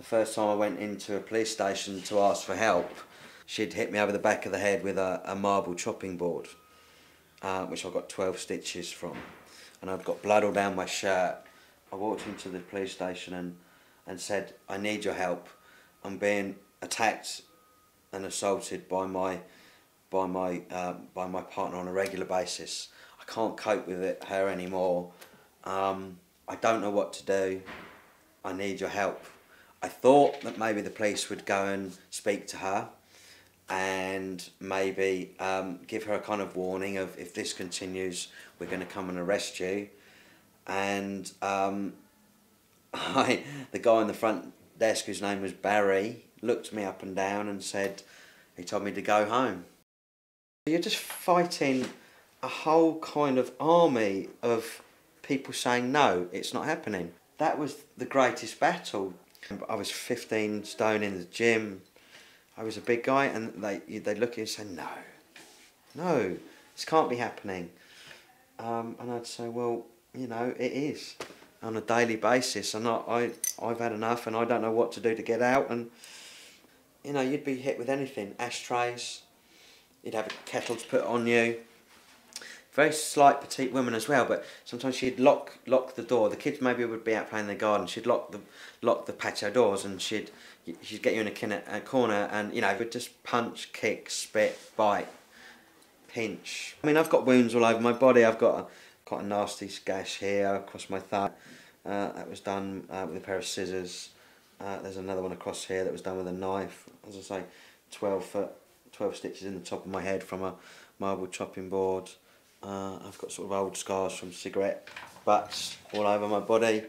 first time I went into a police station to ask for help, she'd hit me over the back of the head with a marble chopping board, which I got 12 stitches from. And I'd got blood all down my shirt. I walked into the police station and said, I need your help. I'm being attacked and assaulted by my partner on a regular basis. I can't cope with her anymore. I don't know what to do. I need your help. I thought that maybe the police would go and speak to her and maybe give her a kind of warning of, if this continues, we're going to come and arrest you. And the guy on the front desk, whose name was Barry, looked me up and down and said, he told me to go home. You're just fighting a whole kind of army of people saying, no, it's not happening. That was the greatest battle. I was 15 stone in the gym. I was a big guy, and they look at you and say, no, this can't be happening. And I'd say, well, you know, it is on a daily basis. I've had enough, and I don't know what to do to get out. And you know, you'd be hit with anything, ashtrays. You'd have kettles put on you. Very slight, petite woman as well, but sometimes she'd lock the door. The kids maybe would be out playing in the garden. She'd lock the patio doors, and she'd get you in a corner, and you know, would just punch, kick, spit, bite, pinch. I mean, I've got wounds all over my body. I've got quite a nasty gash here across my thigh. That was done with a pair of scissors. There's another one across here that was done with a knife. As I say, 12 stitches in the top of my head from a marble chopping board. I've got sort of old scars from cigarette butts all over my body.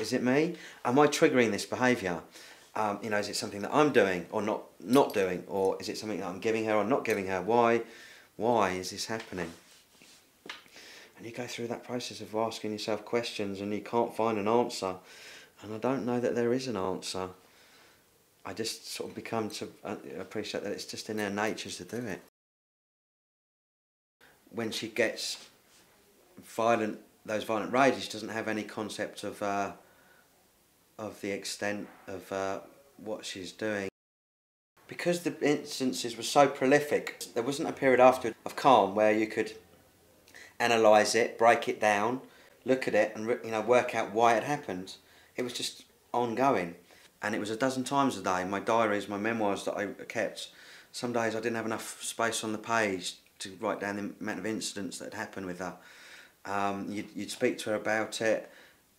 Is it me? Am I triggering this behaviour? You know, is it something that I'm doing or not doing, or is it something that I'm giving her or not giving her? Why is this happening? And you go through that process of asking yourself questions, and you can't find an answer. And I don't know that there is an answer. I just sort of become to appreciate that it's just in their natures to do it. When she gets those violent rages, she doesn't have any concept of the extent of what she's doing. Because the instances were so prolific, there wasn't a period after of calm where you could analyse it, break it down, look at it, and work out why it happened. It was just ongoing, and it was a dozen times a day. My diaries, my memoirs that I kept. Some days I didn't have enough space on the page to write down the amount of incidents that had happened with her. You'd speak to her about it,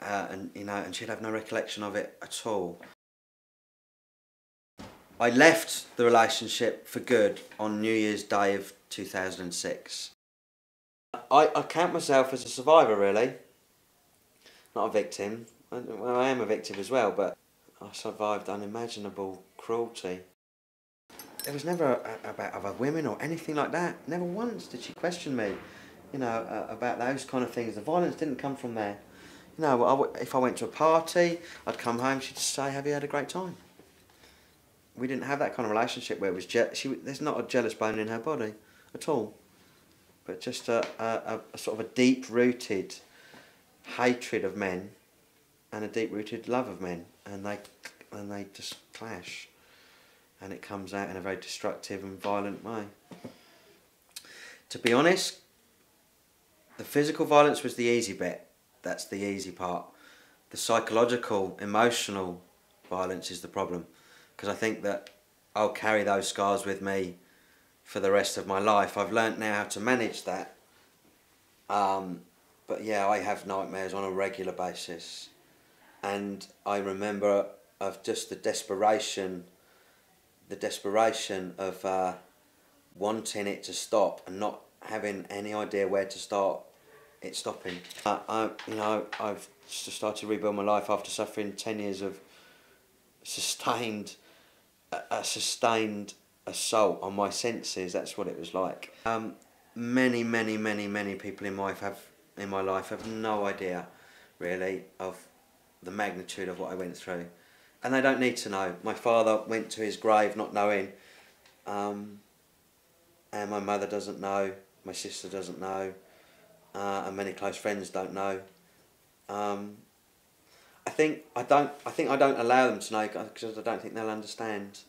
and she'd have no recollection of it at all. I left the relationship for good on New Year's Day of 2006. I count myself as a survivor, really, not a victim. Well, I am a victim as well, but I survived unimaginable cruelty. There was never about other women or anything like that. Never once did she question me, about those kind of things. The violence didn't come from there. If I went to a party, I'd come home, she'd say, have you had a great time? We didn't have that kind of relationship where it was there's not a jealous bone in her body at all. But just a sort of a deep-rooted hatred of men and a deep-rooted love of men, and they just clash, and it comes out in a very destructive and violent way. To be honest, the physical violence was the easy bit. That's the easy part. The psychological, emotional violence is the problem, because I think that I'll carry those scars with me for the rest of my life. I've learnt now how to manage that. But yeah, I have nightmares on a regular basis. And I remember of just the desperation of wanting it to stop and not having any idea where to start it stopping. I've just started to rebuild my life after suffering 10 years of sustained assault on my senses. That's what it was like. Many people in my life have no idea, really, of the magnitude of what I went through, and they don't need to know. My father went to his grave not knowing, and my mother doesn't know, my sister doesn't know, and many close friends don't know. I think I don't allow them to know because I don't think they'll understand.